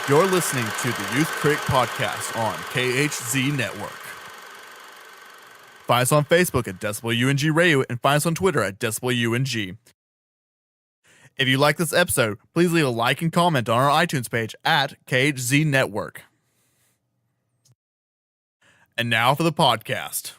You're listening to the Youth Critic Podcast on KHZ Network. Find us on Facebook at DecibelUNG Radio and find us on Twitter at DecibelUNG. If you like this episode, please leave a like and comment on our iTunes page at KHZ Network. And now for the podcast.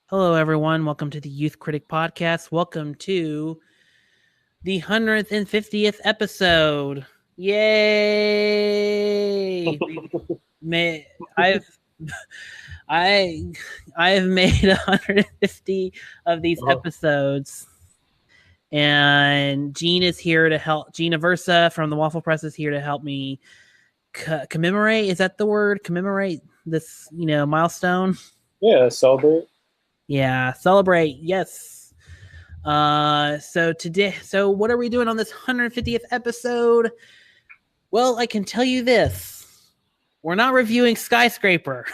Hello, everyone. Welcome to the Youth Critic Podcast. Welcome to the 150th episode. Yay! I've made 150 of these episodes, and Gene is here to help. Gene Aversa from the Waffle Press is here to help me commemorate. Is that the word? Commemorate this, milestone? Yeah, celebrate. Yeah, celebrate. Yes. So what are we doing on this 150th episode? Well, I can tell you this. We're not reviewing Skyscraper.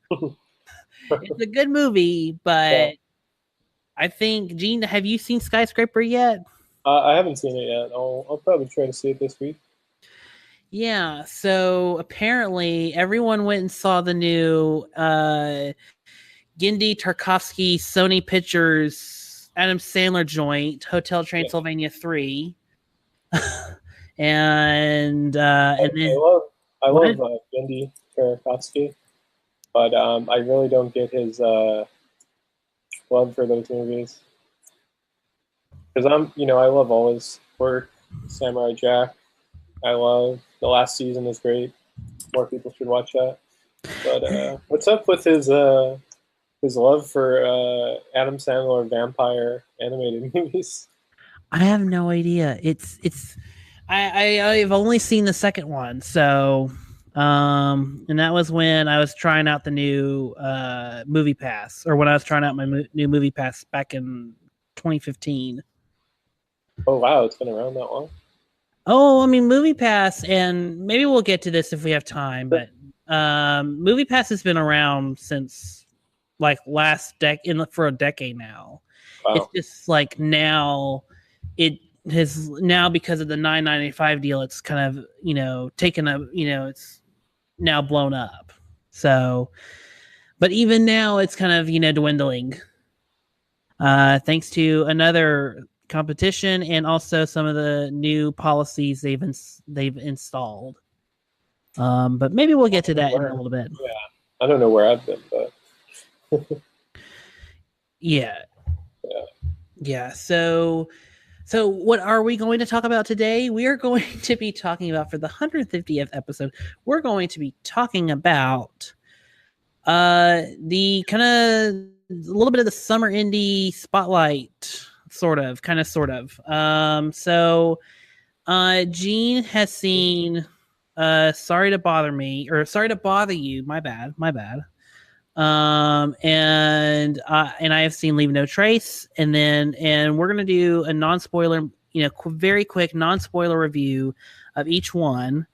It's a good movie, but yeah. I think, Gene, have you seen Skyscraper yet? I haven't seen it yet. I'll probably try to see it this week. Yeah, so apparently everyone went and saw the new Genndy Tartakovsky Sony Pictures Adam Sandler joint, Hotel Transylvania 3. and then I love Genndy Tartakovsky, but I really don't get his love for those movies. Because I love all his work. Samurai Jack, I love. The last season is great. More people should watch that. But what's up with his love for Adam Sandler vampire animated movies? I have no idea. I've only seen the second one, so and that was when I was trying out the new Moviepass, or when I was trying out my new Moviepass back in 2015. Oh wow, it's been around that long. Oh, I mean, Moviepass, and maybe we'll get to this if we have time, but Moviepass has been around since like for a decade now. Wow. It's just like now it has because of the $9.95 deal, it's kind of, taken a, it's now blown up. So, but even now it's kind of, dwindling, thanks to another competition and also some of the new policies they've installed. But maybe we'll get to that in a little bit. Yeah. I don't know where I've been, but Yeah. So what are we going to talk about today? We are going to be talking about, for the 150th episode, we're going to be talking about the kind of a little bit of the summer indie spotlight, sort of. So Gene has seen Sorry to Bother You. My bad. And I have seen Leave No Trace, and we're gonna do a non-spoiler, very quick non-spoiler review of each one,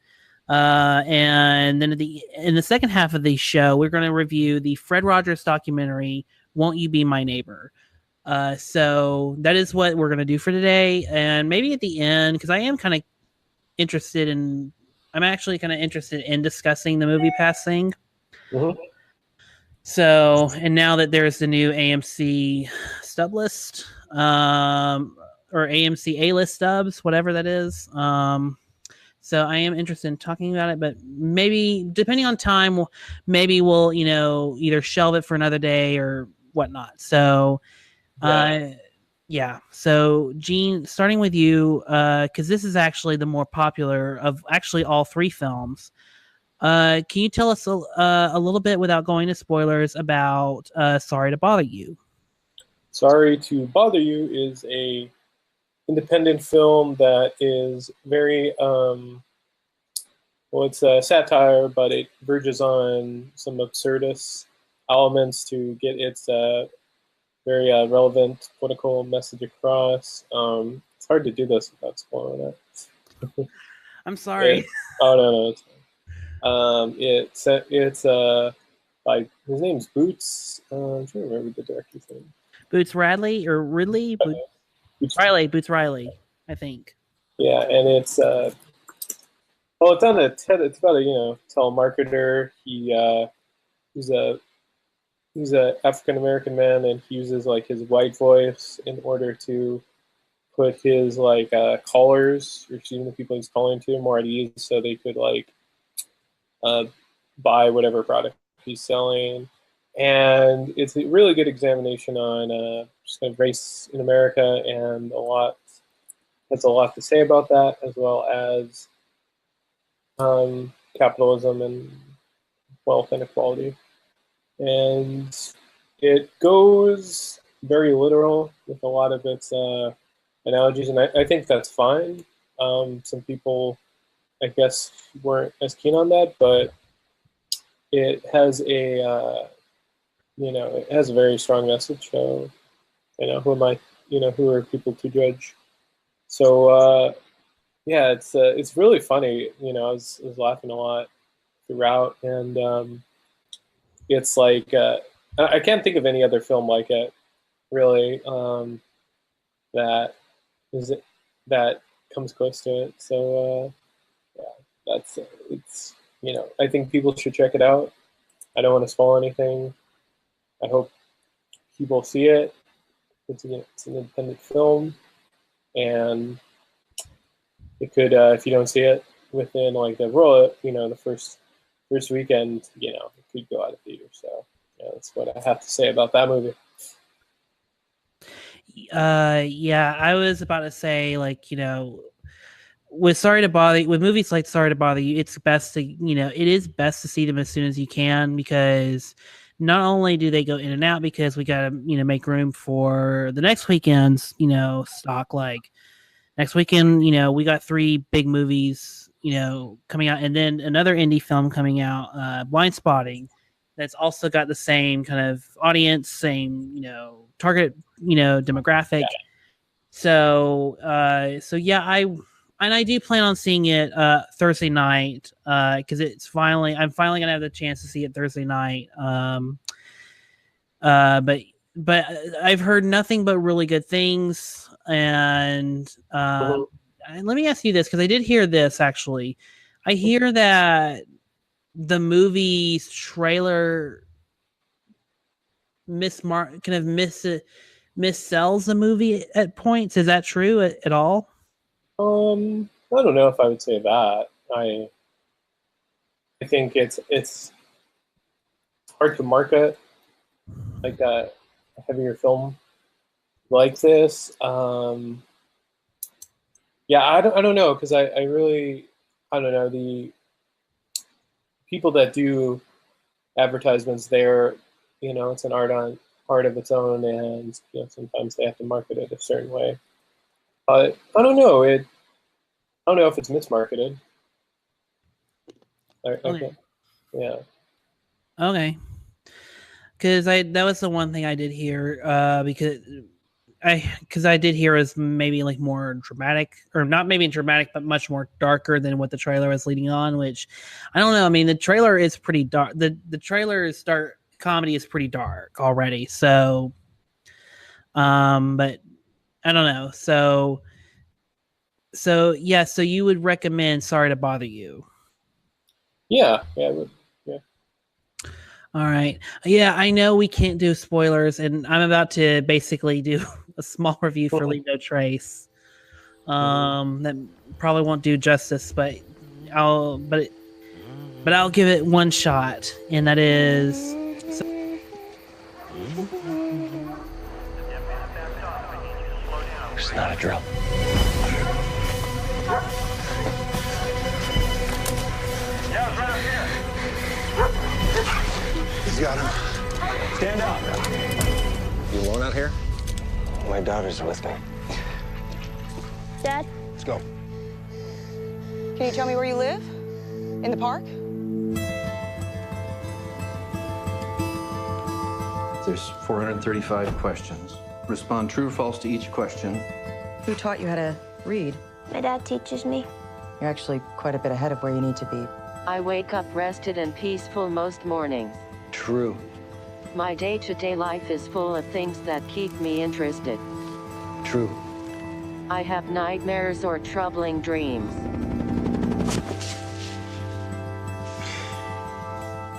and then in the second half of the show, we're gonna review the Fred Rogers documentary, Won't You Be My Neighbor? So that is what we're gonna do for today, and maybe at the end, because I'm actually interested in discussing the Moviepass thing. Mm-hmm. So, and now that there's the new AMC stub list, or AMC A-list stubs, whatever that is. So I am interested in talking about it, but maybe depending on time, maybe we'll, either shelve it for another day or whatnot. So, So Gene, starting with you, because this is actually the more popular of actually all three films. Can you tell us a little bit, without going to spoilers, about Sorry to Bother You? Sorry to Bother You is a independent film that is very it's a satire, but it verges on some absurdist elements to get its very relevant political message across. It's hard to do this without spoiling it. I'm sorry. Oh no, it's fine. It's by his name's Boots. I'm trying to remember the director's name. Boots Radley or Ridley? Boots Boots Riley, I think. Yeah, and it's well, it's on a it's about a telemarketer. He's a African American man, and he uses like his white voice in order to put his like callers, or excuse me, the people he's calling to, more at ease, so they could like buy whatever product he's selling. And it's a really good examination on just kind of race in America, and has a lot to say about that, as well as capitalism and wealth inequality. And it goes very literal with a lot of its analogies, and I think that's fine. Some people, I guess, weren't as keen on that, but it has a it has a very strong message. So, who am I? Who are people to judge? So, yeah, it's really funny. I was laughing a lot throughout, and it's like I can't think of any other film like it, really, that comes close to it. So, yeah, it's I think people should check it out. I don't want to spoil anything. I hope people see it. It's an independent film, and it could, if you don't see it within like the first weekend, it could go out of theater. So that's what I have to say about that movie. Yeah, I was about to say, like, with movies like Sorry to Bother You, it's best to, it is best to see them as soon as you can, because not only do they go in and out, because we got to, make room for the next weekend's, stock. Like next weekend, we got 3 big movies, coming out, and then another indie film coming out, Blind Spotting, that's also got the same kind of audience, same, target, demographic. Yeah. So yeah, I do plan on seeing it Thursday night, because I'm finally gonna have the chance to see it Thursday night. But I've heard nothing but really good things, and let me ask you this, because I did hear this actually. I hear that the movie's trailer missells the movie at points. Is that true at all? I don't know if I would say that. I think it's hard to market like a heavier film like this. Yeah, I don't know, because I don't know, the people that do advertisements there, it's an art of its own, and sometimes they have to market it a certain way. I don't know. I don't know if it's mismarketed. Okay. Yeah. Okay. Because that was the one thing I did hear. Because I did hear is maybe like more dramatic, or not maybe dramatic, but much more darker than what the trailer was leading on. Which I don't know. I mean, the trailer is pretty dark. The trailer's dark comedy is pretty dark already. So, but I don't know. So yeah. So you would recommend Sorry to Bother You? Yeah, I would. Yeah. All right. Yeah, I know we can't do spoilers, and I'm about to basically do a small review for Leave No Trace. That probably won't do justice, but I'll give it one shot, and that is. It's not a drill. He's got him. Stand up. You alone out here? My daughters are with me. Dad? Let's go. Can you tell me where you live? In the park? There's 435 questions. Respond true or false to each question. Who taught you how to read? My dad teaches me. You're actually quite a bit ahead of where you need to be. I wake up rested and peaceful most mornings. True. My day-to-day life is full of things that keep me interested. True. I have nightmares or troubling dreams.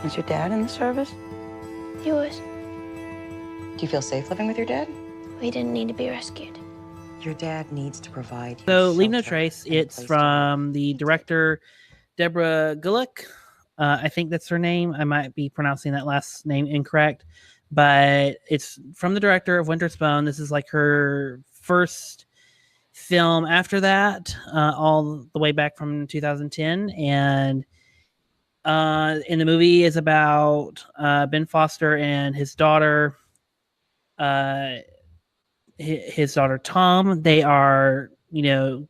Is your dad in the service? He was. Do you feel safe living with your dad? We didn't need to be rescued. Your dad needs to provide you So, Leave No shelter Trace, and a it's place to from the director Deborah Gulick. I think that's her name. I might be pronouncing that last name incorrect, but it's from the director of Winter's Bone. This is like her first film after that, all the way back from 2010. And in the movie is about Ben Foster and his daughter, his daughter Tom. They are,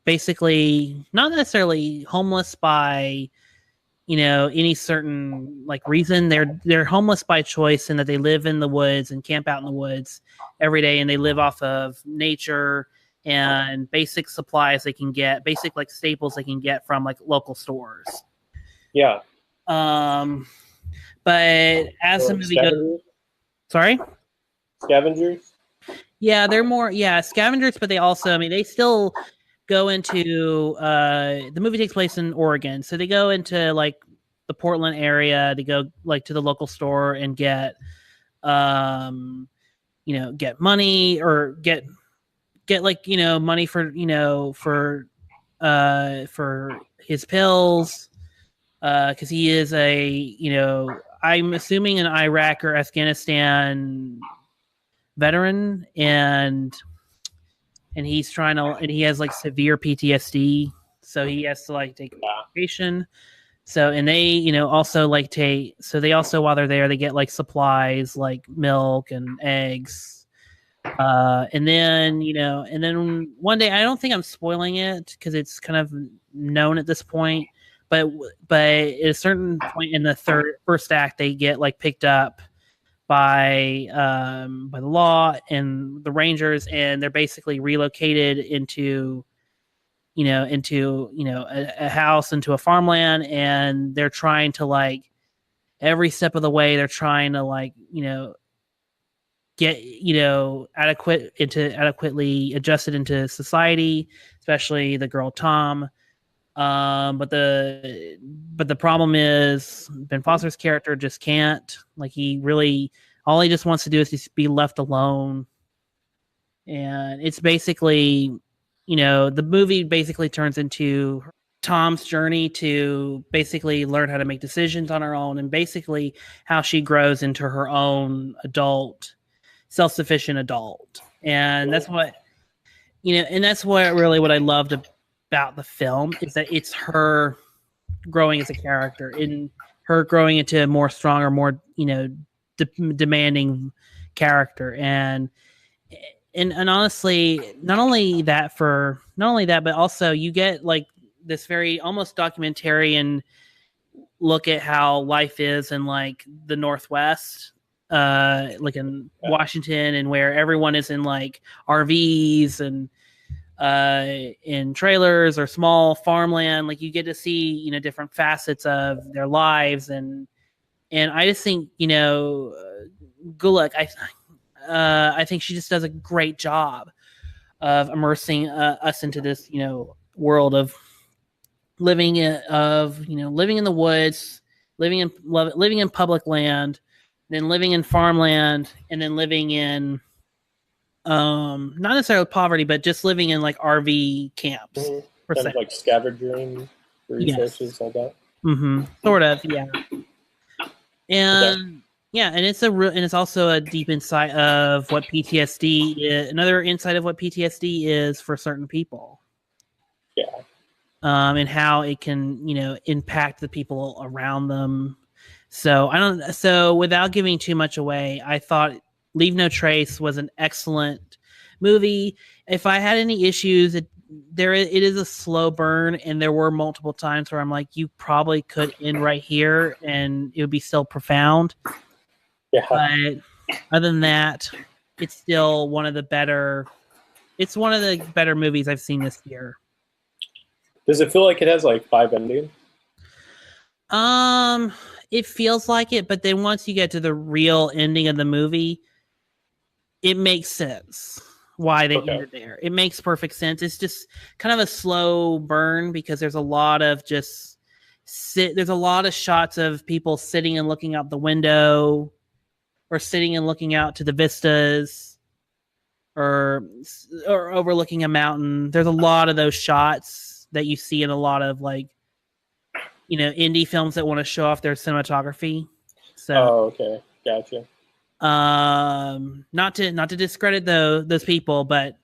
basically not necessarily homeless by any certain like reason. They're homeless by choice, in that they live in the woods and camp out in the woods every day, and they live off of nature and basic supplies they can get, basic like staples they can get from like local stores. Yeah. But as the movie goes, sorry, Scavengers. yeah, they're more scavengers, but they also, they still go into the movie takes place in Oregon, so they go into like the Portland area. They go like to the local store and get get money, or get like money for his pills, because he is a I'm assuming an Iraq or Afghanistan veteran, and he's trying to, and he has like severe PTSD, so he has to like take medication. So, and they, also like take, so they also, while they're there, they get like supplies like milk and eggs. And then, and then one day, I don't think I'm spoiling it because it's kind of known at this point, but at a certain point in the first act, they get like picked up by the law and the Rangers, and they're basically relocated into a house, into a farmland, and they're trying to like every step of the way they're trying to like get adequately adjusted into society, especially the girl Tom. But the problem is Ben Foster's character just can't, like, all he just wants to do is just be left alone. And it's basically, the movie basically turns into Tom's journey to basically learn how to make decisions on her own, and basically how she grows into her own self-sufficient adult. And that's what, and that's what I loved about the film, is that it's her growing as a character, in her growing into a more stronger, more demanding character. And honestly, not only that, but also you get like this very almost documentarian look at how life is in like the Northwest, like in Washington, and where everyone is in like RVs and in trailers or small farmland. Like, you get to see different facets of their lives, and I just think Gulick, I think she just does a great job of immersing us into this world of living in the woods, living in public land, then living in farmland, and then living in not necessarily poverty, but just living in like RV camps, kind of like scavenging resources, all that. Sort of, yeah. And and it's also a deep insight of what PTSD is. Another insight of what PTSD is for certain people. Yeah. And how it can, impact the people around them. So without giving too much away, I thought Leave No Trace was an excellent movie. If I had any issues, it is a slow burn, and there were multiple times where I'm like, you probably could end right here and it would be still profound. Yeah. But other than that, it's still one of the better movies I've seen this year. Does it feel like it has like 5 endings? it feels like it, but then once you get to the real ending of the movie, it makes sense why they ended there. It makes perfect sense. It's just kind of a slow burn because there's a lot of there's a lot of shots of people sitting and looking out the window, or sitting and looking out to the vistas, or overlooking a mountain. There's a lot of those shots that you see in a lot of indie films that want to show off their cinematography. So, okay, gotcha. Not to discredit those people, but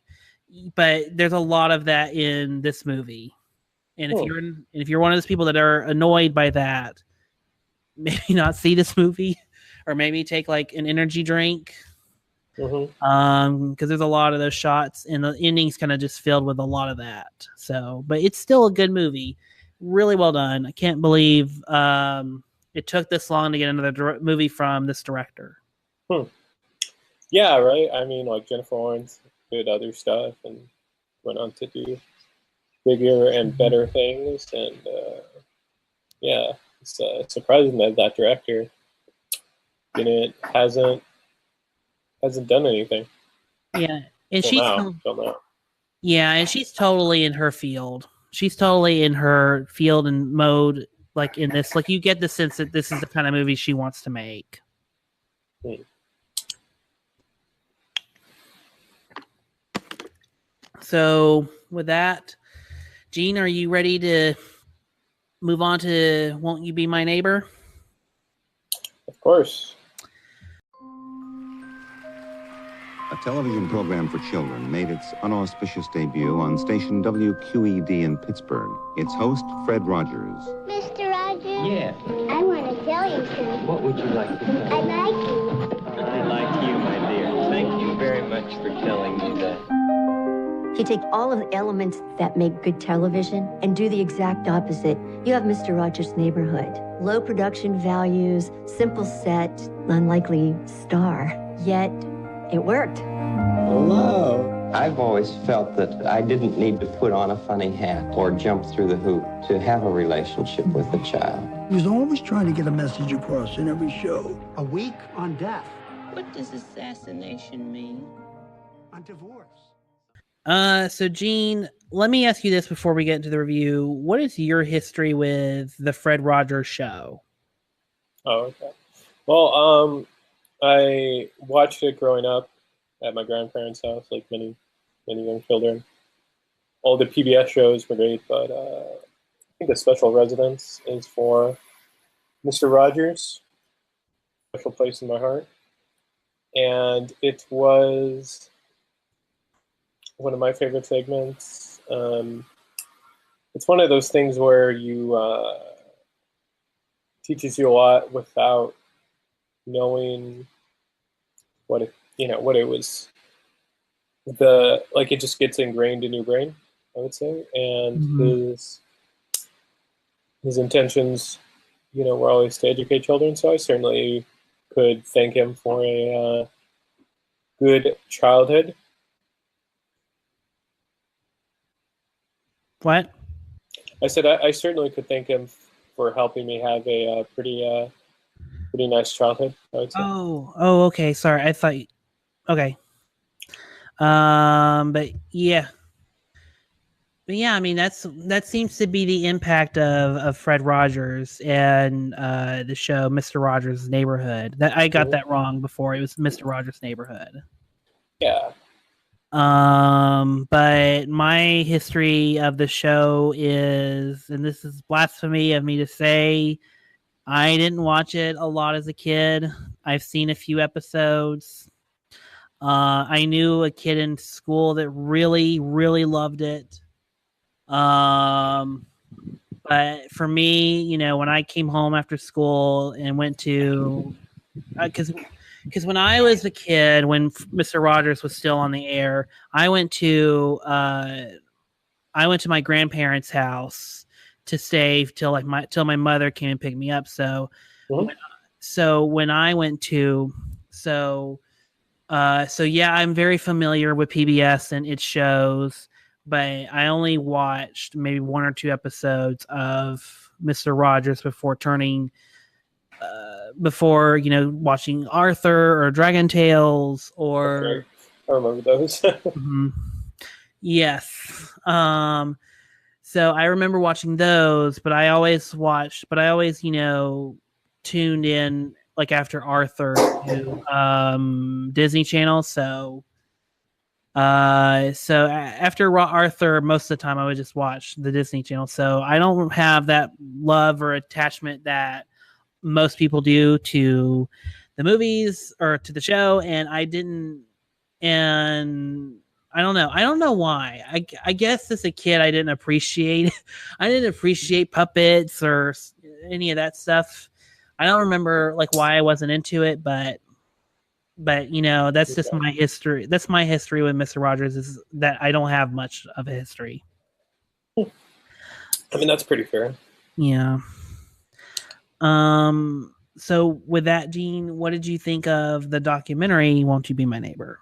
there's a lot of that in this movie. And if you're one of those people that are annoyed by that, maybe not see this movie, or maybe take like an energy drink. Because there's a lot of those shots, and the ending's kind of just filled with a lot of that. So, but it's still a good movie, really well done. I can't believe it took this long to get another movie from this director. Yeah, right. I mean, like Jennifer Lawrence did other stuff and went on to do bigger and better things, and yeah, it's surprising that director hasn't done anything. Yeah, and and she's totally in her field. She's totally in her field and mode. Like in this, like you get the sense that this is the kind of movie she wants to make. So with that, Gene, are you ready to move on to Won't You Be My Neighbor? Of course. A television program for children made its unauspicious debut on station WQED in Pittsburgh. Its host, Fred Rogers. Mr. Rogers? Yeah. I want to tell you something. What would you like to tell me? I like you. I like you, my dear. Thank you very much for telling me that. If you take all of the elements that make good television and do the exact opposite, you have Mr. Rogers' Neighborhood. Low production values, simple set, unlikely star. Yet, it worked. Hello. I've always felt that I didn't need to put on a funny hat or jump through the hoop to have a relationship with a child. He was always trying to get a message across in every show. A week on death. What does assassination mean? On divorce. So Gene, let me ask you this before we get into the review. What is your history with the Fred Rogers show? Oh, okay. Well, I watched it growing up at my grandparents' house, like many young children. All the PBS shows were great, but I think a special residence is for Mr. Rogers. Special place in my heart. And it was one of my favorite segments. It's one of those things where you teaches you a lot without knowing what it was. It just gets ingrained in your brain, I would say, and his intentions, were always to educate children. So I certainly could thank him for a good childhood. What? I said I certainly could thank him for helping me have a pretty nice childhood, I would say. Oh, okay. Sorry, I thought. Okay. But yeah. I mean that seems to be the impact of Fred Rogers and the show Mr. Rogers' Neighborhood. That I got that wrong before. It was Mr. Rogers' Neighborhood. Yeah. But my history of the show is, and this is blasphemy of me to say, I didn't watch it a lot as a kid. I've seen a few episodes. I knew a kid in school that really, really loved it. But for me, when I came home after school and went to, because when I was a kid, when Mr. Rogers was still on the air, I went to my grandparents' house to stay till my mother came and picked me up. So when I went to, I'm very familiar with PBS and its shows, but I only watched maybe one or two episodes of Mr. Rogers before turning before, watching Arthur or Dragon Tales or. Okay. I remember those. Yes. So I remember watching those, but I always tuned in like after Arthur to Disney Channel. So after Arthur, most of the time I would just watch the Disney Channel. So I don't have that love or attachment that most people do to the movies or to the show, and I didn't. And I don't know. I don't know why. I guess as a kid I didn't appreciate puppets or any of that stuff. I don't remember like why I wasn't into it, but that's just my history. That's my history with Mr. Rogers, is that I don't have much of a history. I mean, that's pretty fair. Yeah. So with that, Gene, what did you think of the documentary Won't You Be My Neighbor?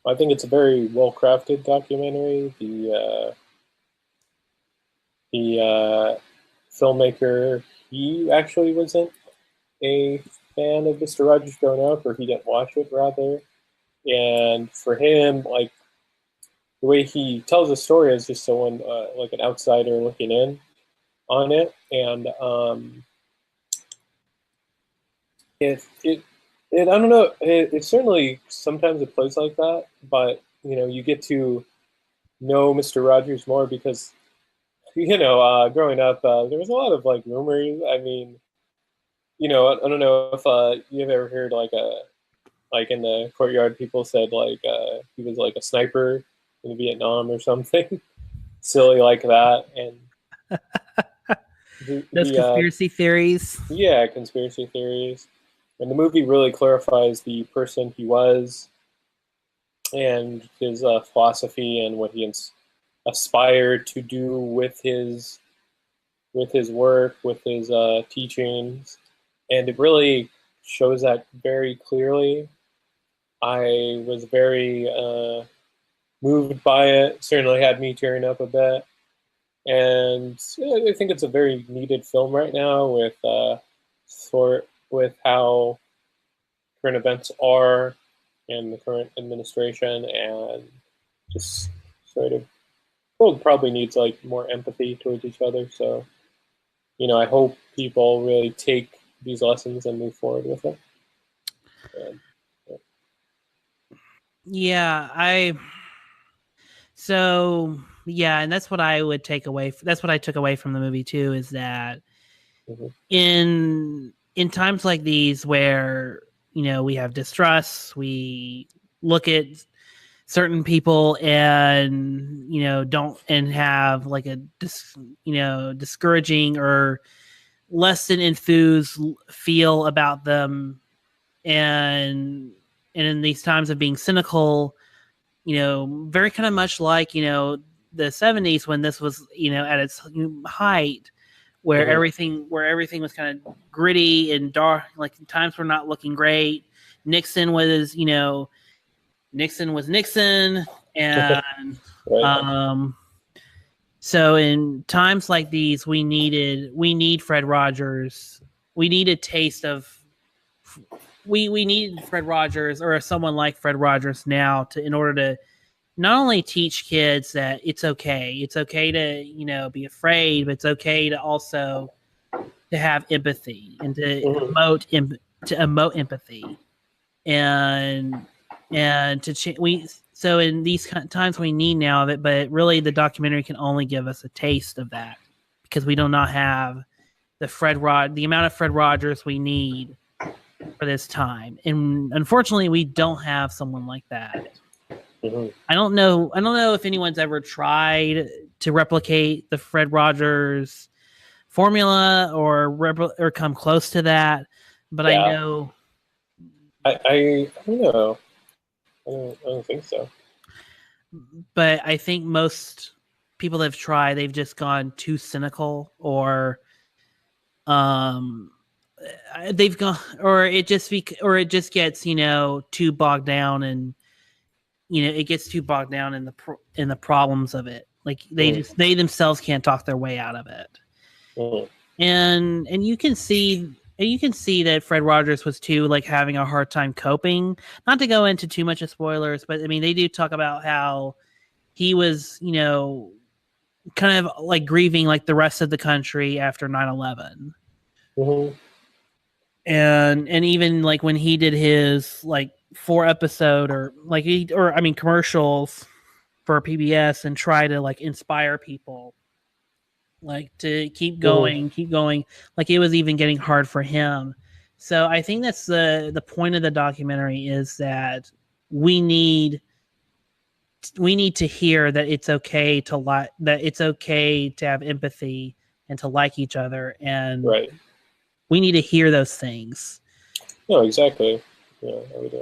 I think it's a very well-crafted documentary. The filmmaker, he actually wasn't a fan of Mr. Rogers growing up, or he didn't watch it, rather. And for him, like, the way he tells the story is just someone, like an outsider looking in on it. And I don't know. It certainly sometimes it plays like that, but you get to know Mr. Rogers more because growing up there was a lot of like rumors. I mean, I don't know if you've ever heard like in the courtyard people said like he was like a sniper in Vietnam or something silly like that, and those conspiracy theories. Yeah, conspiracy theories. And the movie really clarifies the person he was and his philosophy and what he aspired to do with his work, with his teachings. And it really shows that very clearly. I was very moved by it. Certainly had me tearing up a bit. And I think it's a very needed film right now with how current events are and the current administration, and just sort of the world probably needs like more empathy towards each other. So, I hope people really take these lessons and move forward with it. And that's what I would take away. That's what I took away from the movie too, is that in times like these where we have distrust, we look at certain people and don't and have like a discouraging or less than enthused feel about them, and in these times of being cynical, very kind of much like the 70s when this was at its height, where everything was kind of gritty and dark, like times were not looking great. Nixon was Nixon, and so in times like these, we need Fred Rogers. We need a taste of we need Fred Rogers or someone like Fred Rogers now in order to not only teach kids that it's okay to be afraid, but it's okay to also to have empathy and to emote empathy, and to so in these times we need now of it, but really the documentary can only give us a taste of that because we do not have the amount of Fred Rogers we need for this time, and unfortunately we don't have someone like that. I don't know if anyone's ever tried to replicate the Fred Rogers formula or come close to that, but I know. I don't know. I don't think so. But I think most people that have tried, they've just gone too cynical, or they've gone, or it just gets too bogged down, and it gets too bogged down in the problems of it. Like they themselves can't talk their way out of it. And you can see you can see that Fred Rogers was too like having a hard time coping. Not to go into too much of spoilers, but I mean they do talk about how he was, kind of like grieving like the rest of the country after 9/11. Mm-hmm. And even like when he did his like 4-episode commercials for PBS and try to like inspire people like to keep going, like it was even getting hard for him. So I think that's the point of the documentary is that we need to hear that it's okay to that it's okay to have empathy and to like each other, and we need to hear those things. No, exactly. Yeah, I would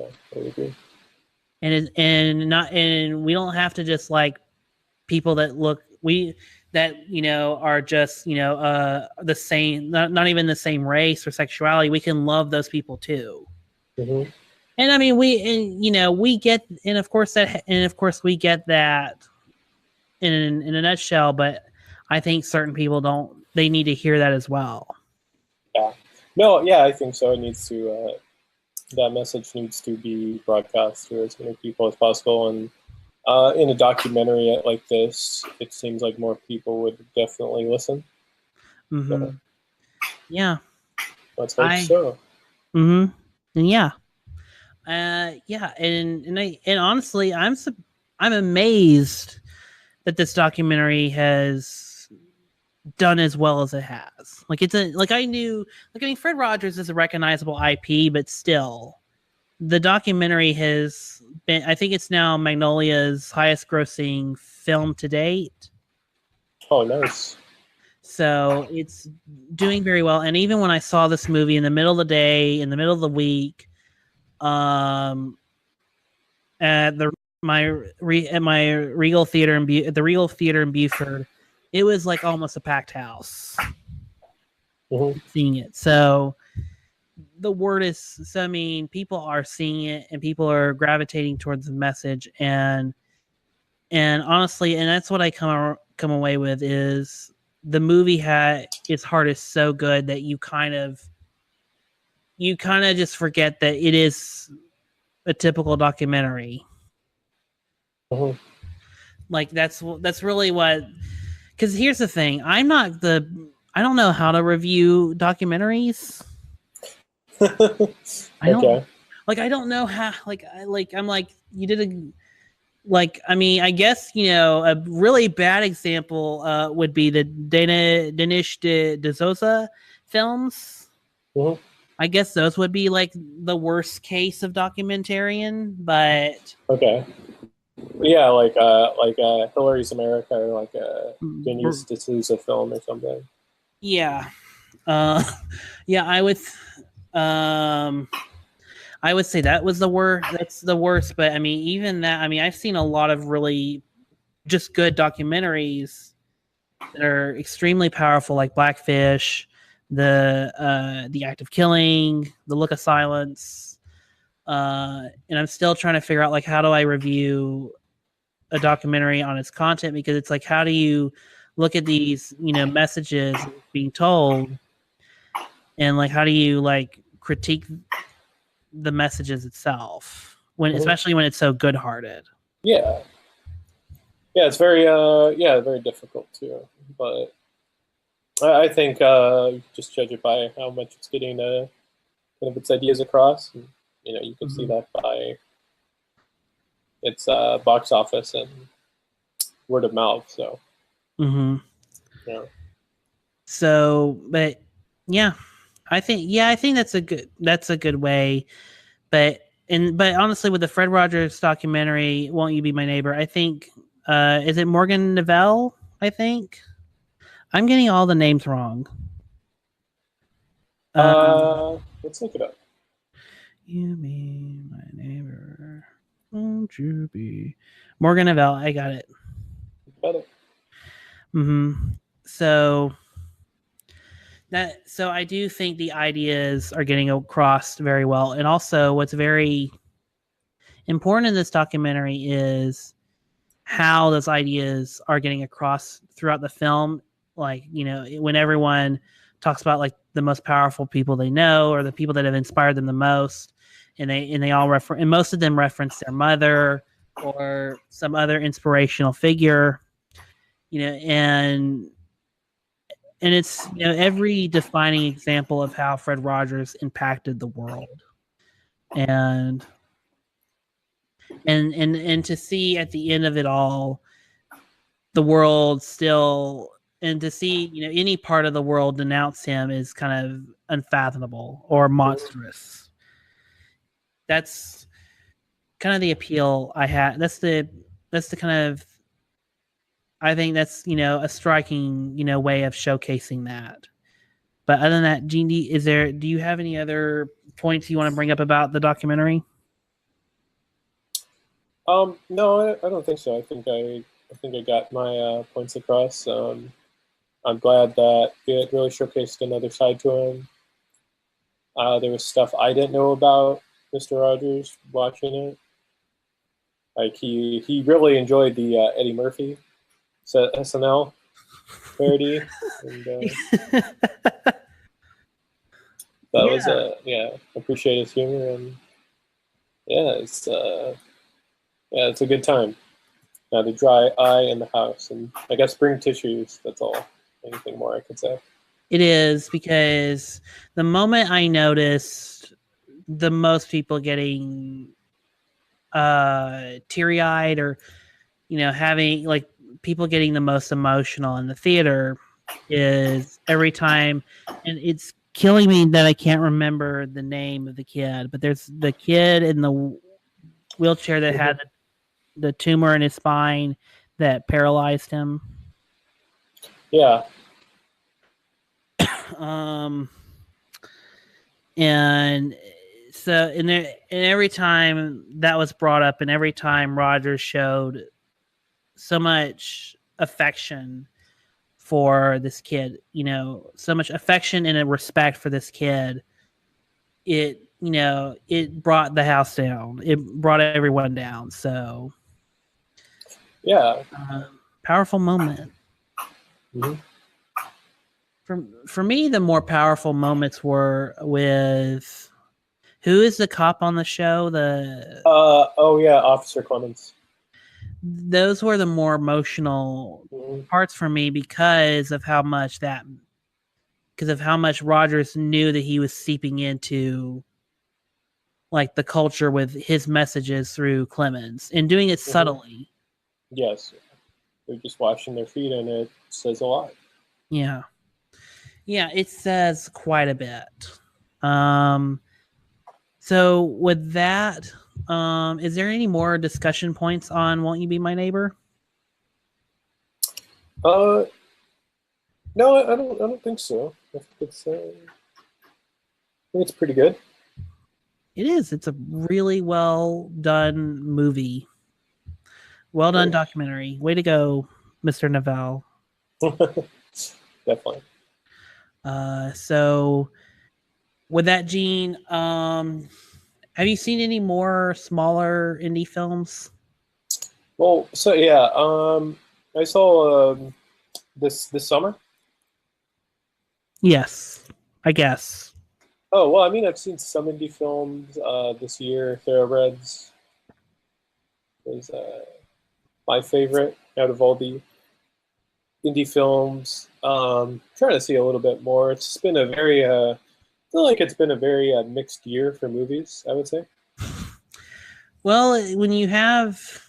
agree. And we don't have to just like people that are just the same, not even the same race or sexuality. We can love those people too. Mm-hmm. And I mean, we get, and of course we get that in a nutshell. But I think certain people they need to hear that as well. Yeah. No. Yeah, I think so. It needs to. That message needs to be broadcast to as many people as possible. And in a documentary like this, it seems like more people would definitely listen. Mm-hmm. So, yeah. Let's hope so. Mm-hmm. And yeah. And honestly, I'm amazed that this documentary has done as well as it has. Like Fred Rogers is a recognizable IP, but still, the documentary has been. I think it's now Magnolia's highest grossing film to date. Oh, nice. So it's doing very well. And even when I saw this movie in the middle of the day, in the middle of the week, at my Regal Theater in Buford, it was like almost a packed house. Mm-hmm. Seeing it. So the word is, I mean, people are seeing it and people are gravitating towards the message, and honestly, and that's what I come away with is the movie its heart is so good that you kind of just forget that it is a typical documentary. Mm-hmm. Like that's really what, because here's the thing, I don't know how to review documentaries. I don't know how, I'm like, you did I mean, I guess, a really bad example would be the Dinesh D'Souza films. Mm-hmm. I guess those would be like the worst case of documentarian, but okay. Yeah, like Hillary's America, or like a Dinesh D'Souza film or something. Yeah. Yeah, I would say that was the worst. That's the worst. But I mean, even that, I mean, I've seen a lot of really just good documentaries that are extremely powerful, like Blackfish, the Act of Killing, The Look of Silence. And I'm still trying to figure out, like, how do I review a documentary on its content? Because it's like, how do you look at these, messages being told, and like, how do you like critique the messages itself especially when it's so good-hearted? Yeah, it's very very difficult too, but I think you just judge it by how much it's getting kind of its ideas across, and, you can see that by its box office and word of mouth. So yeah. So, but yeah, I think that's a good way. But honestly, with the Fred Rogers documentary, Won't You Be My Neighbor, I think is it Morgan Neville? I think I'm getting all the names wrong. Let's look it up. You be my neighbor, won't you be Morgan Neville? I got it. Got it. So I do think the ideas are getting across very well. And also what's very important in this documentary is how those ideas are getting across throughout the film. Like, when everyone talks about like the most powerful people they know, or the people that have inspired them the most, and they all and most of them reference their mother or some other inspirational figure, and it's every defining example of how Fred Rogers impacted the world, and to see at the end of it all, the world still, and to see any part of the world denounce him is kind of unfathomable or monstrous. That's kind of the appeal I had. That's the kind of, I think that's a striking way of showcasing that. But other than that, Gene, do you have any other points you want to bring up about the documentary? No, I don't think so. I think I got my points across. I'm glad that it really showcased another side to him. There was stuff I didn't know about Mr. Rogers watching it. Like he really enjoyed the Eddie Murphy SNL parody. And, that was appreciate his humor, and it's a good time. Now the dry eye in the house, and I guess bring tissues. That's all. Anything more I could say? It is, because the moment I noticed the most people getting teary-eyed, or having like people getting the most emotional in the theater, is every time, and it's killing me that I can't remember the name of the kid, but there's the kid in the wheelchair that had the tumor in his spine that paralyzed him. Yeah. And so, and every time that was brought up, and every time Rogers showed so much affection for this kid, so much affection and a respect for this kid, it brought the house down. It brought everyone down. So, yeah, powerful moment. Mm-hmm. For me, the more powerful moments were with, who is the cop on the show? Officer Clemens. Those were the more emotional parts for me because of how much Rogers knew that he was seeping into like the culture with his messages through Clemens, and doing it subtly. Yes. They're just washing their feet, and it says a lot. Yeah. Yeah, it says quite a bit. So with that, is there any more discussion points on Won't You Be My Neighbor? No, I don't think so. I think it's pretty good. It is. It's a really well done movie. Well done documentary. Way to go, Mr. Novell. Definitely. So with that, Gene, have you seen any more smaller indie films? Well, so yeah, I saw this summer. Yes, I guess. Oh well, I mean, I've seen some indie films this year. Thoroughbreds was my favorite out of all the indie films. Trying to see a little bit more. It's been a very I feel like it's been a very mixed year for movies, I would say. Well, when you have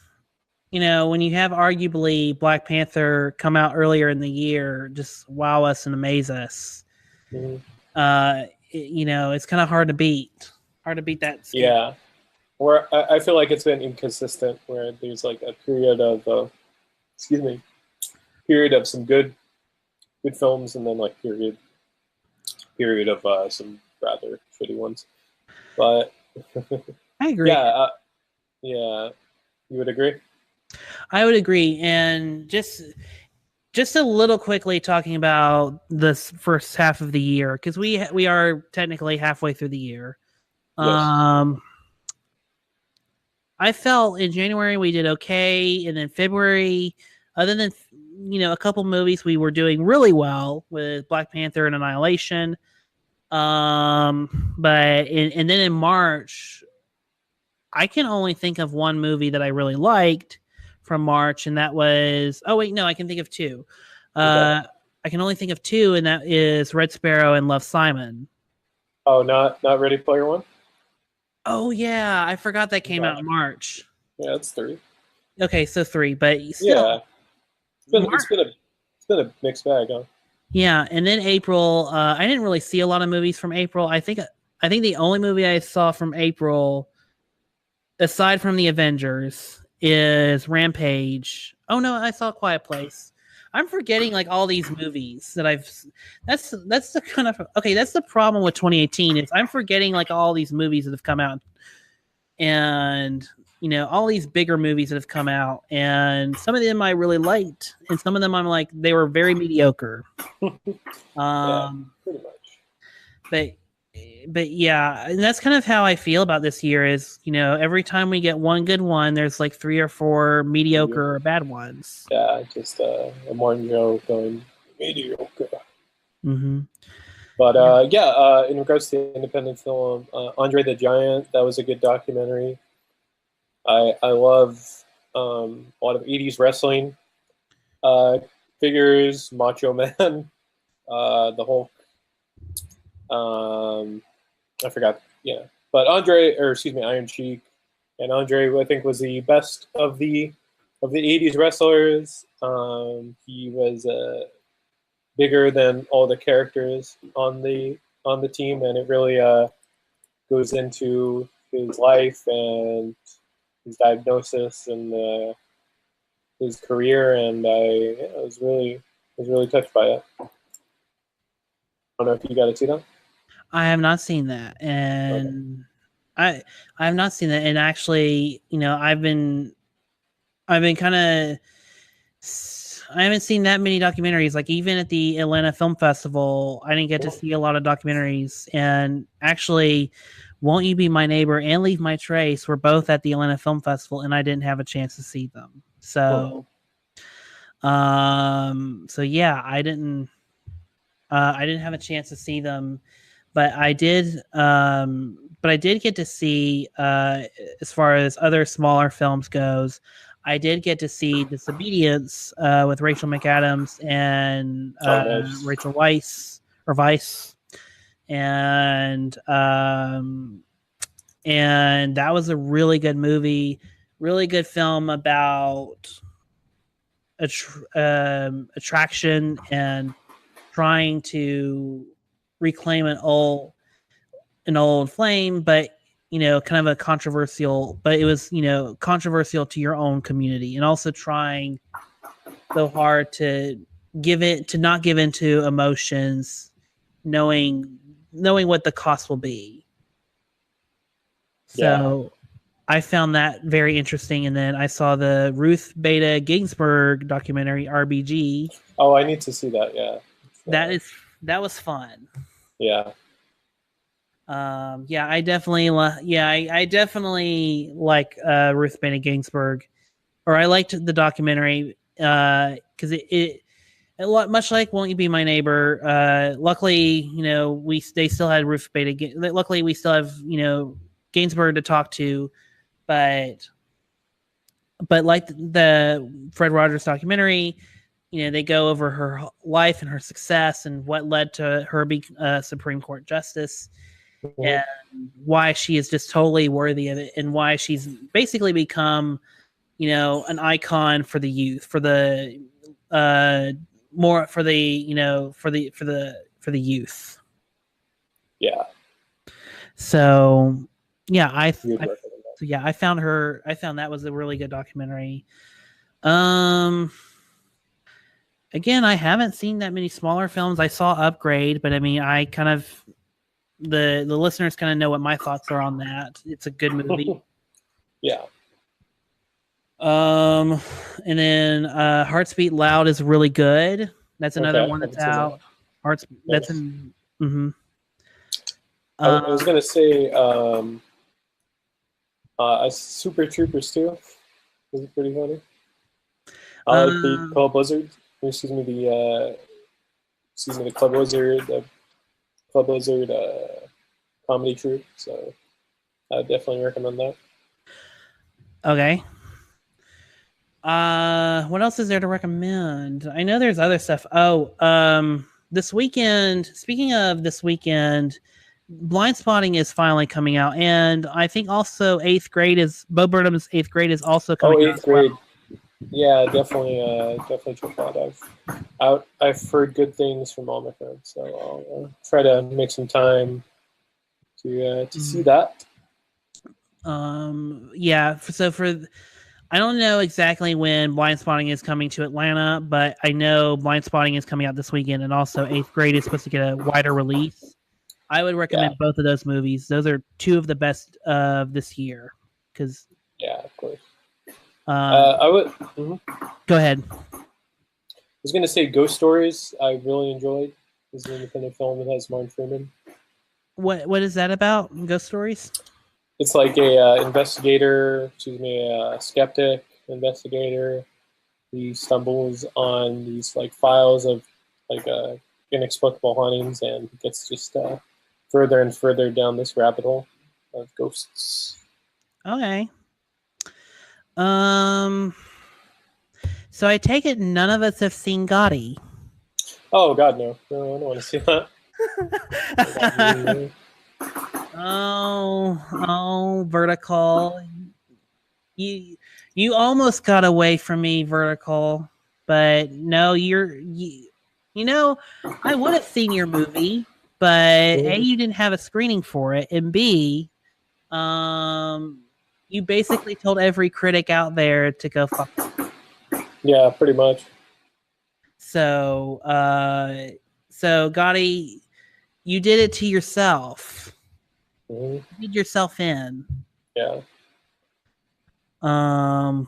arguably Black Panther come out earlier in the year, just wow us and amaze us. Mm-hmm. It's kind of hard to beat. Hard to beat that scale. Yeah. Where I feel like it's been inconsistent, where there's like a period of some good films, and then like period of some rather shitty ones. But I agree. Yeah, you would agree? I would agree. And just a little quickly talking about this first half of the year, because we are technically halfway through the year. Yes. I felt in January we did okay, and then February, other than a couple movies, we were doing really well with Black Panther and Annihilation. But and then in March, I can only think of one movie that I really liked from March, and that was I can think of two. I can only think of two, and that is Red Sparrow and Love, Simon. Oh, not Ready Player One? Oh yeah, I forgot that came out in March. Yeah, it's 3. Okay, so 3, but still, it's been a mixed bag, huh? Yeah, and then April, I didn't really see a lot of movies from April. I think the only movie I saw from April, aside from the Avengers, is Rampage. Oh no, I saw Quiet Place. I'm forgetting like all these movies that I've. That's the kind of that's the problem with 2018 is I'm forgetting like all these movies that have come out, and all these bigger movies that have come out, and some of them I really liked, and some of them I'm like they were very mediocre. Yeah, pretty much. But yeah, and that's kind of how I feel about this year is, every time we get one good one, there's like 3 or 4 mediocre or bad ones. Yeah, just a Martin Joe going mediocre. Mm-hmm. But in regards to independent film, Andre the Giant, that was a good documentary. I love a lot of 80s wrestling figures, Macho Man, the Hulk. I forgot. Yeah, but Iron Sheik, and Andre I think was the best of the 80s wrestlers. He was bigger than all the characters on the team, and it really goes into his life and his diagnosis and his career, and I was really touched by it. I don't know if you got to see that. I have not seen that, and I have not seen that, and actually, I've been kind of. I haven't seen that many documentaries. Like even at the Atlanta Film Festival, I didn't get to see a lot of documentaries. And actually, Won't You Be My Neighbor and Leave My Trace were both at the Atlanta Film Festival, and I didn't have a chance to see them. So, so yeah, I didn't have a chance to see them, but I did. But I did get to see, as far as other smaller films goes, I did get to see Disobedience with Rachel McAdams and Rachel Weisz, and that was a really good movie, really good film about attraction and trying to reclaim an old flame, but kind of a controversial, but it was, controversial to your own community, and also trying so hard to not give into emotions, knowing what the cost will be. So I found that very interesting. And then I saw the Ruth Bader Ginsburg documentary, RBG. Oh, I need to see that. Yeah. That was fun. Yeah. I definitely like Ruth Bader Ginsburg, or I liked the documentary because it much like Won't You Be My Neighbor. Luckily, they still had Ruth Bader. Luckily, we still have Ginsburg to talk to, but like the Fred Rogers documentary, they go over her life and her success and what led to her being Supreme Court justice. And why she is just totally worthy of it, and why she's basically become, an icon for the youth, for the youth. Yeah. So yeah, I found that was a really good documentary. Again, I haven't seen that many smaller films. I saw Upgrade, but I mean, I kind of. The listeners kind of know what my thoughts are on that. It's a good movie. Yeah. And then Hearts Beat Loud is really good. That's another one that's out. That's in. Mm-hmm. I was gonna say Super Troopers 2. Was it pretty funny? I like the Club Blizzard. The Club Blizzard. Club Lizard comedy troupe. So I would definitely recommend that. Okay. What else is there to recommend? I know there's other stuff. This weekend, speaking of this weekend, Blind Spotting is finally coming out, and I think also Bo Burnham's 8th Grade is also coming out. 8th Grade. Well. Yeah, definitely check that out. I've heard good things from all my friends, so I'll try to make some time to see that. Yeah. I don't know exactly when Blind Spotting is coming to Atlanta, but I know Blind Spotting is coming out this weekend, and also 8th Grade is supposed to get a wider release. I would recommend both of those movies. Those are two of the best of this year. Of course. I would. Go ahead. I was going to say Ghost Stories. I really enjoyed. It's an independent film that has Martin Freeman. What is that about? Ghost Stories? It's like a skeptic investigator. He stumbles on these like files of like inexplicable hauntings, and he gets just further and further down this rabbit hole of ghosts. Okay. So I take it none of us have seen Gotti. Oh God, no! No, I don't want to see that. Oh, Vertical. You almost got away from me, Vertical, but no, you know, I would have seen your movie, but A, you didn't have a screening for it, and B, you basically told every critic out there to go fuck it. Yeah, pretty much. So Gotti, you did it to yourself. You did yourself in. Yeah. Oh,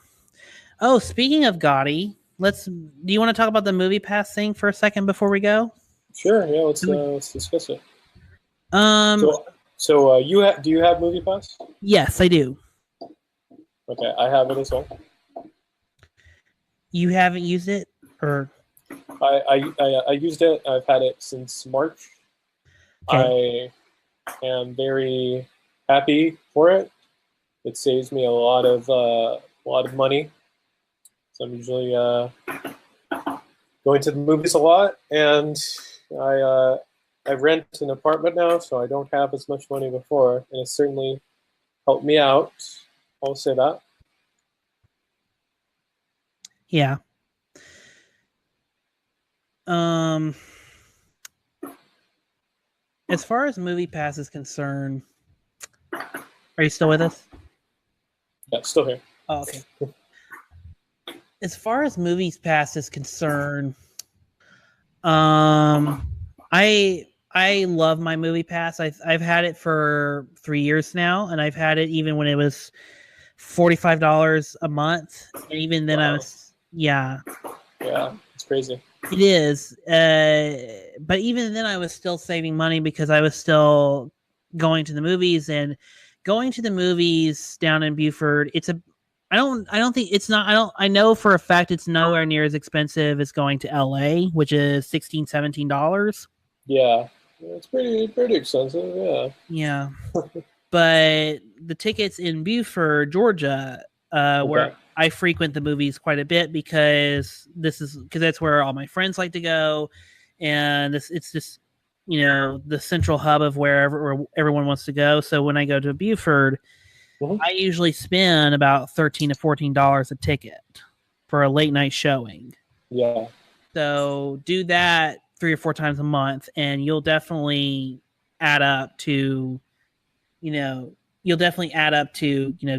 speaking of Gotti, do you want to talk about the Moviepass thing for a second before we go? Sure. Yeah. Let's discuss it. Do you have Moviepass? Yes, I do. Okay, I have it as well. You haven't used it, or? I used it. I've had it since March. Okay. I am very happy for it. It saves me a lot of money. So I'm usually going to the movies a lot, and I rent an apartment now, so I don't have as much money before, and it certainly helped me out. I'll say that. Yeah. As far as Moviepass is concerned, are you still with us? Yeah, still here. Oh, okay. As far as Moviepass is concerned, I love my Moviepass. I've had it for 3 years now, and I've had it even when it was $45 a month, and even then wow. Yeah, it's crazy. It is, but even then I was still saving money because I was still going to the movies, and going to the movies down in Beaufort. I know for a fact it's nowhere near as expensive as going to LA, which is $16, $17. Yeah, it's pretty expensive. Yeah. Yeah. But the tickets in Beaufort, Georgia, where I frequent the movies quite a bit because that's where all my friends like to go, and it's just the central hub of where everyone wants to go. So when I go to Beaufort, I usually spend about $13 to $14 a ticket for a late night showing. Yeah. So do that 3 or 4 times a month, and you'll definitely add up to,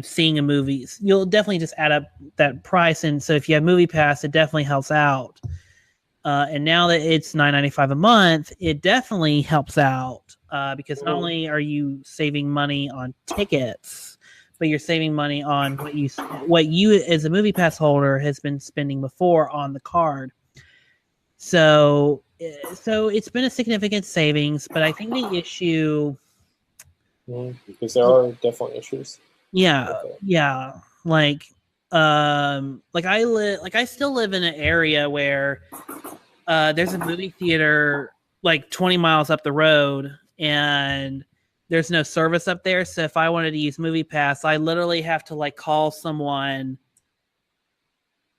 seeing a movie. You'll definitely just add up that price. And so if you have Moviepass, it definitely helps out. And now that it's $9.95 a month, it definitely helps out because not only are you saving money on tickets, but you're saving money on what you as a Moviepass holder has been spending before on the card. So it's been a significant savings, but I think the issue, because there are definitely issues. Yeah. I still live in an area where there's a movie theater like 20 miles up the road, and there's no service up there. So if I wanted to use Moviepass, I literally have to like call someone.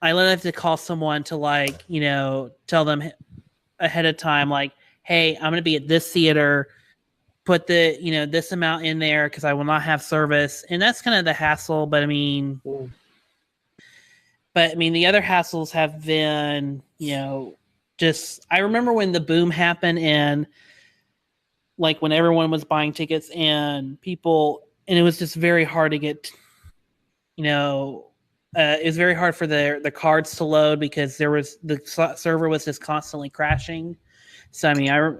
I literally have to call someone to like, you know, tell them ahead of time, like, hey, I'm going to be at this theater. Put the, you know, this amount in there because I will not have service. And that's kind of the hassle. But I mean, the other hassles have been, you know, just, I remember when the boom happened and like when everyone was buying tickets and people, and it was just very hard to get, you know, it was very hard for the cards to load because the server was just constantly crashing. So, I mean,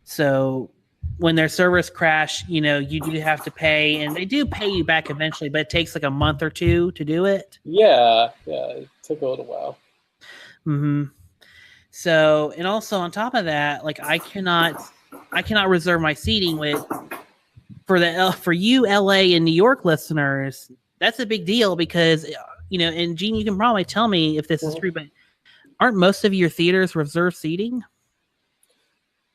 so when their servers crash, you know, you do have to pay, and they do pay you back eventually, but it takes like a month or two to do it. Yeah, it took a little while. Mm-hmm. So, and also on top of that, like I cannot reserve my seating for you LA and New York listeners. That's a big deal because, you know, and Gene, you can probably tell me if this is true, but aren't most of your theaters reserved seating?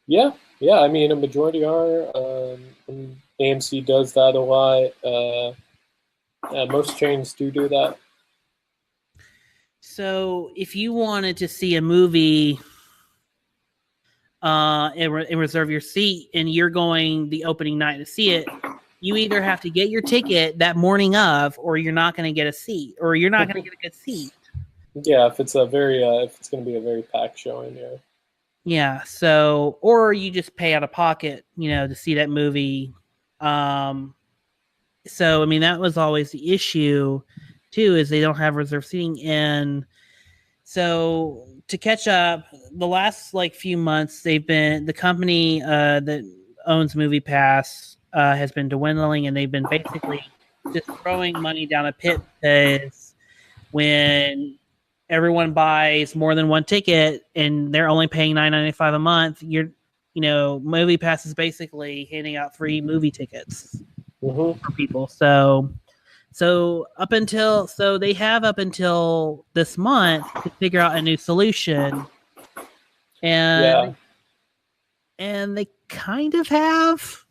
Yeah. I mean, a majority are. AMC does that a lot. Most chains do that. So, if you wanted to see a movie and reserve your seat, and you're going the opening night to see it, you either have to get your ticket that morning of, or you're not going to get a seat, or you're not going to get a good seat. Yeah, if it's if it's going to be a very packed showing, yeah. Yeah, so, or you just pay out of pocket, you know, to see that movie. So, I mean, that was always the issue, too, is they don't have reserved seating. And so, to catch up, the last, like, few months, the company that owns Moviepass has been dwindling, and they've been basically just throwing money down a pit because when everyone buys more than one ticket and they're only paying $9.95 a month, Moviepass is basically handing out free movie tickets for people. So they have up until this month to figure out a new solution, and they kind of have.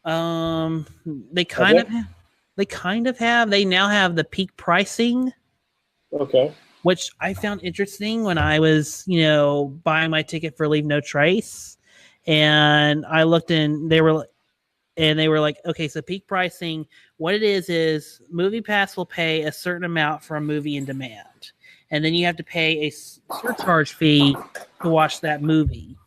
They kind of have. They now have the peak pricing. Okay. Which I found interesting when I was, buying my ticket for Leave No Trace, and I looked and they were like, okay, so peak pricing, what it is Moviepass will pay a certain amount for a movie in demand, and then you have to pay a surcharge fee to watch that movie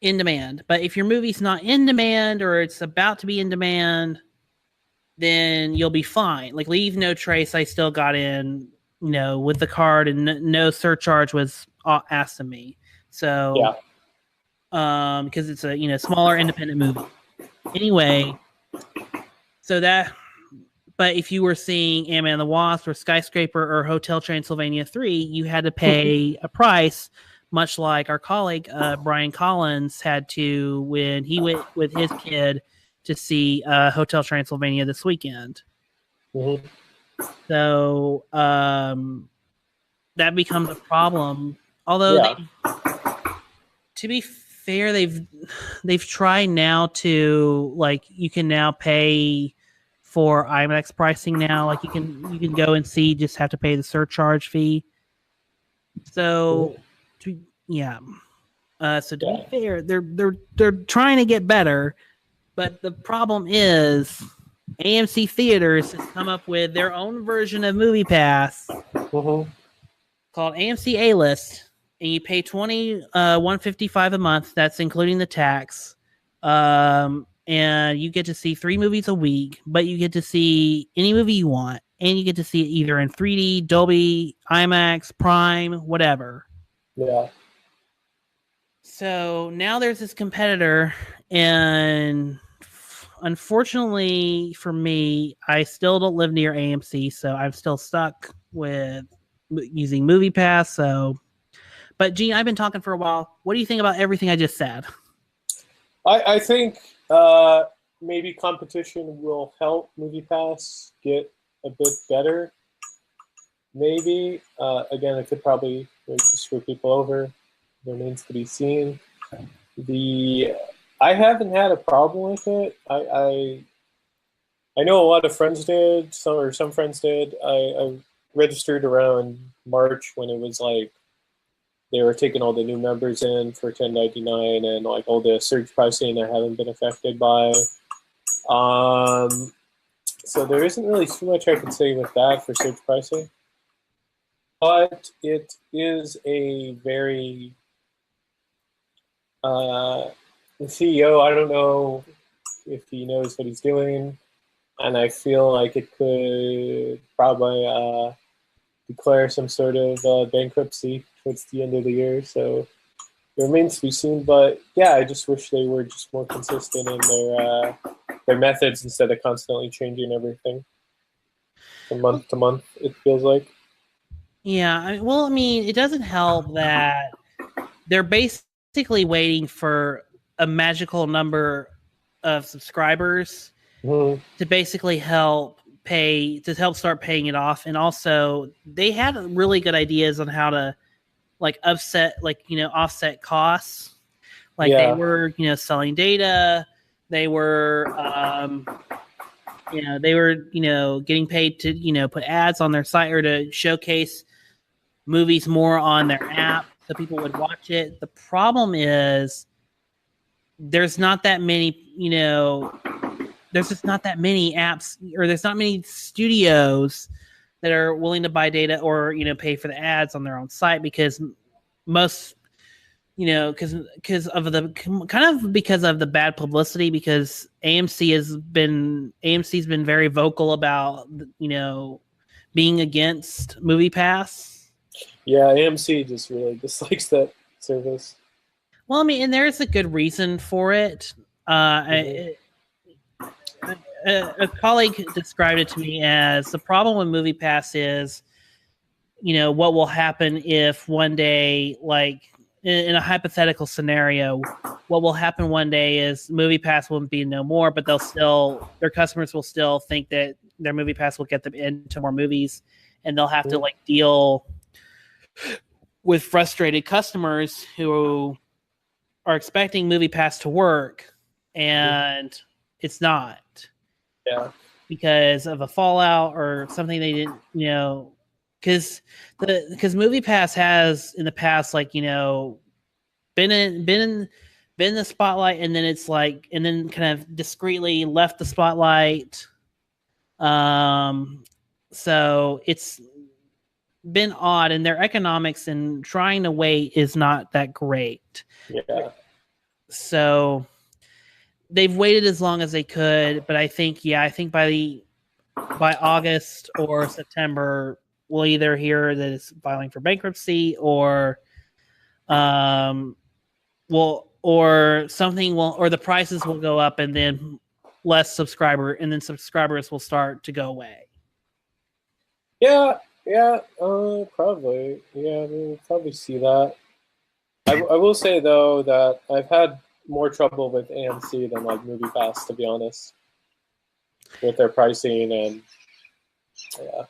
in demand. But if your movie's not in demand or it's about to be in demand, then you'll be fine. Like Leave No Trace, I still got in, with the card, and no surcharge was asked of me. So, because it's a smaller independent movie. Anyway, but if you were seeing Ant-Man and the Wasp or Skyscraper or Hotel Transylvania 3, you had to pay a price, much like our colleague Brian Collins had to when he went with his kid to see Hotel Transylvania this weekend. So that becomes a problem. Although, to be fair, they've tried now to, like, you can now pay for IMAX pricing now. Like you can go and see, just have to pay the surcharge fee. So, to be fair, they're trying to get better. But the problem is AMC Theaters has come up with their own version of Moviepass called AMC A-List, and you pay $155 a month. That's including the tax, and you get to see 3 movies a week. But you get to see any movie you want, and you get to see it either in 3D, Dolby, IMAX, Prime, whatever. Yeah. So now there's this competitor, and unfortunately for me, I still don't live near AMC, so I'm still stuck with using Moviepass. So, but Gene, I've been talking for a while. What do you think about everything I just said? I think maybe competition will help Moviepass get a bit better. Maybe again, it could probably screw people over, remains to be seen. I haven't had a problem with it. I know a lot of friends did. Some friends did. I registered around March when it was like they were taking all the new members in for $10.99 and like all the surge pricing I haven't been affected by. So there isn't really too much I can say with that for surge pricing. But it is a very the CEO, I don't know if he knows what he's doing, and I feel like it could probably declare some sort of bankruptcy towards the end of the year. So it remains to be seen. But yeah, I just wish they were just more consistent in their methods instead of constantly changing everything from month to month. It feels like. Yeah, well, I mean, it doesn't help that they're basically waiting for a magical number of subscribers to basically help start paying it off. And also, they had really good ideas on how to offset costs. They were, selling data. They were, getting paid to, put ads on their site or to showcase movies more on their app so people would watch it. The problem is there's not that many, there's just not that many apps, or there's not many studios that are willing to buy data or, pay for the ads on their own site, because most, because of the bad publicity, because AMC's been very vocal about, being against Moviepass. Yeah, AMC just really dislikes that service. Well, I mean, and there's a good reason for it. A colleague described it to me as the problem with Moviepass is, what will happen if one day, like in a hypothetical scenario, what will happen one day is Moviepass will be no more, but their customers will still think that their Moviepass will get them into more movies, and they'll have to deal with frustrated customers who are expecting Moviepass to work, and it's not. Yeah. Because of a fallout or something they didn't, because Moviepass has in the past, been in the spotlight, and then and then kind of discreetly left the spotlight. So it's been odd, and their economics and trying to wait is not that great. Yeah. So they've waited as long as they could, but I think by August or September, we'll either hear that it's filing for bankruptcy, or the prices will go up, and then subscribers will start to go away. Yeah, probably. Yeah, we'll probably see that. I will say though that I've had more trouble with AMC than Moviepass, to be honest, with their pricing and yeah.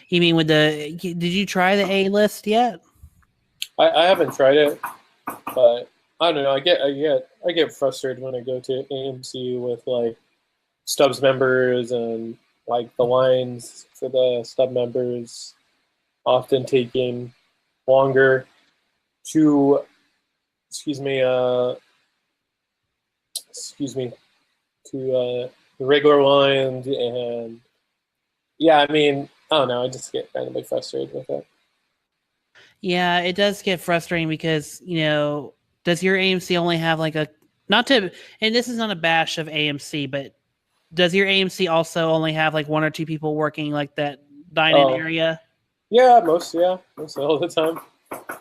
You mean did you try the A list yet? I haven't tried it, but I don't know. I get frustrated when I go to AMC with Stubs members, and the lines for the stub members often taking longer to the regular lines. And yeah, I mean, I don't know, I just get randomly frustrated with it. Yeah, it does get frustrating because, does your AMC only have and this is not a bash of AMC, but does your AMC also only have one or two people working that dine-in area? Yeah, most all the time.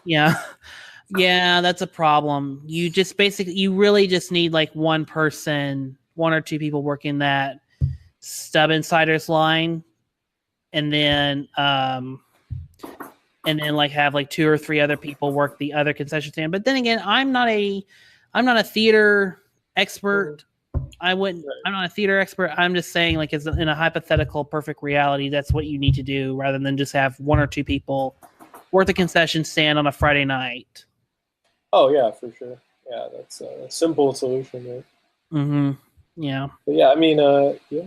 Yeah. Yeah, that's a problem. You just you really just need one person, one or two people working that Stub Insiders line, and then have two or three other people work the other concession stand. But then again, I'm not a theater expert. I'm not a theater expert. I'm just saying, as in a hypothetical perfect reality, that's what you need to do, rather than just have one or two people work the concession stand on a Friday night. Oh yeah, for sure. Yeah, that's a simple solution, right? Mm-hmm. Yeah. But yeah, I mean, yeah.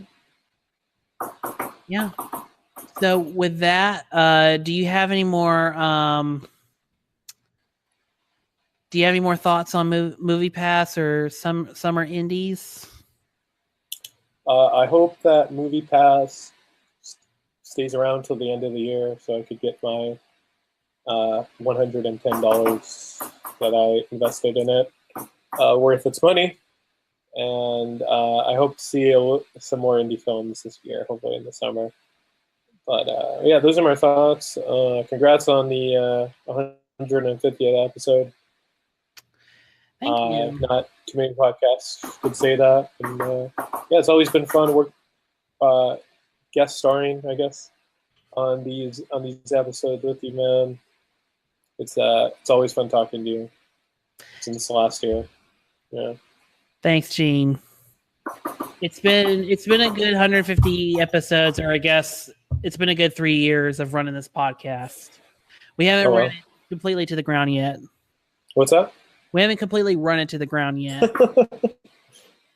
Yeah. So with that, do you have any more? Do you have any more thoughts on Moviepass or some summer indies? I hope that Moviepass stays around till the end of the year, so I could get my $110 that I invested in it worth its money. And I hope to see some more indie films this year, hopefully in the summer. But yeah, those are my thoughts. Congrats on the 150th episode. Thank you. Not too many podcasts could say that. And yeah, it's always been fun work guest starring, I guess, on these episodes with you, man. It's always fun talking to you since last year. Yeah. Thanks, Gene. It's been a good 150 episodes, or I guess it's been a good 3 years of running this podcast. We haven't run it completely to the ground yet. What's that? We haven't completely run it to the ground yet.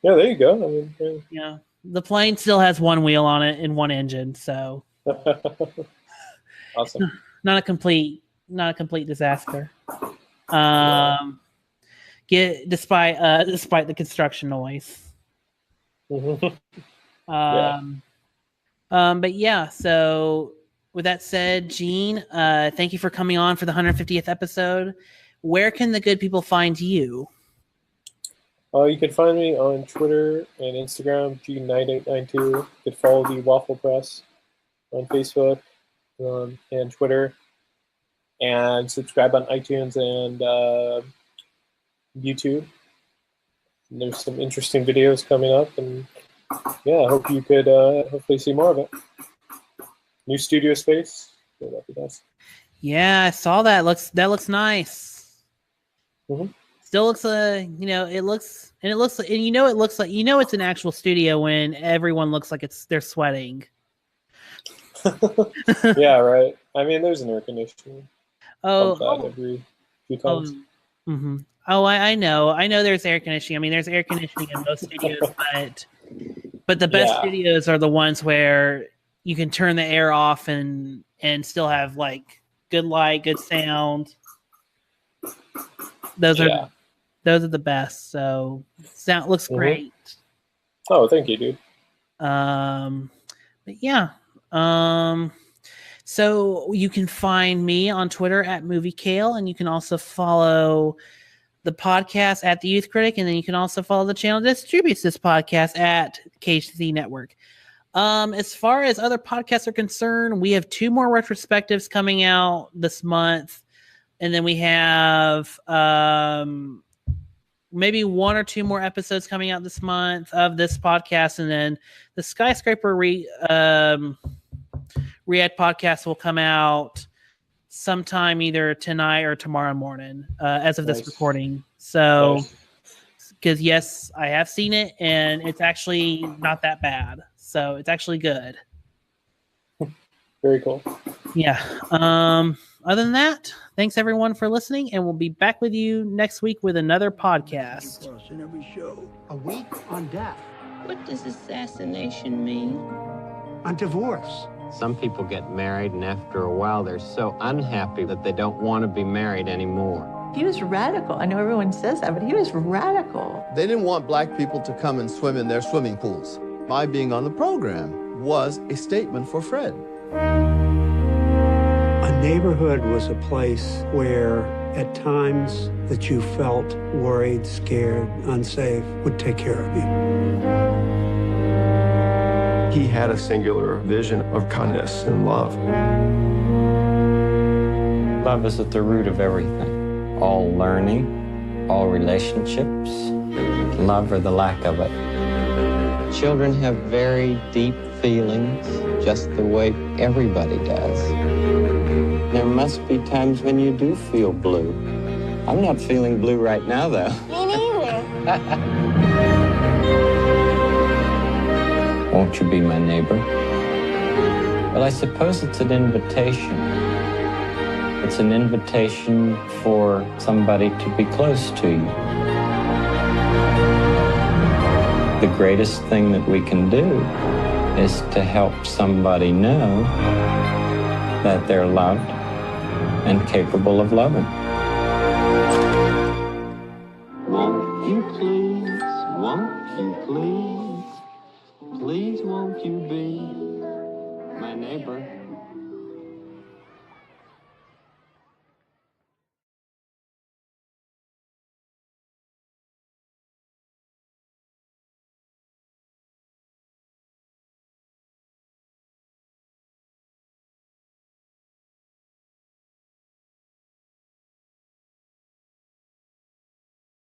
Yeah, there you go. I mean, yeah, the plane still has one wheel on it and one engine, so awesome. Not a complete disaster. Despite the construction noise. But yeah, so with that said, Gene, thank you for coming on for the 150th episode. Where can the good people find you? You can find me on Twitter and Instagram, Gene9892. You could follow the Waffle Press on Facebook and Twitter, and subscribe on iTunes and YouTube. And there's some interesting videos coming up, and yeah, I hope you could hopefully see more of it. New studio space. Yeah, that'd be nice. Yeah, I saw that. That looks nice. Mm-hmm. Still looks it looks like it's an actual studio when everyone looks like they're sweating. Yeah, right. I mean, there's an air conditioning. Every few times. Mm-hmm. Oh, I know there's air conditioning. I mean, there's air conditioning in most studios, but the best studios are the ones where you can turn the air off and still have like good light, good sound. Those are the best. So sound looks great. Oh, thank you, dude. But yeah. So you can find me on Twitter at MovieKale, and you can also follow the podcast at the Youth Critic, and then you can also follow the channel that distributes this podcast at KC Network. As far as other podcasts are concerned, we have 2 more retrospectives coming out this month, and then we have maybe 1 or 2 more episodes coming out this month of this podcast, and then the Skyscraper React podcast will come out sometime either tonight or tomorrow morning, as of this recording. So, because yes, I have seen it, and it's actually not that bad. So it's actually good. Very cool. Yeah. Other than that, thanks everyone for listening, and we'll be back with you next week with another podcast. In every show. A week on death. What does assassination mean? On divorce. Some people get married, and after a while, they're so unhappy that they don't want to be married anymore. He was radical. I know everyone says that, but he was radical. They didn't want black people to come and swim in their swimming pools. My being on the program was a statement for Fred. A neighborhood was a place where, at times that you felt worried, scared, unsafe, would take care of you. He had a singular vision of kindness and love. Love is at the root of everything. All learning, all relationships, love or the lack of it. Children have very deep feelings, just the way everybody does. There must be times when you do feel blue. I'm not feeling blue right now, though. Me neither. Won't you be my neighbor? Well, I suppose it's an invitation. It's an invitation for somebody to be close to you. The greatest thing that we can do is to help somebody know that they're loved and capable of loving. Won't you please, won't you please, please won't you be my neighbor?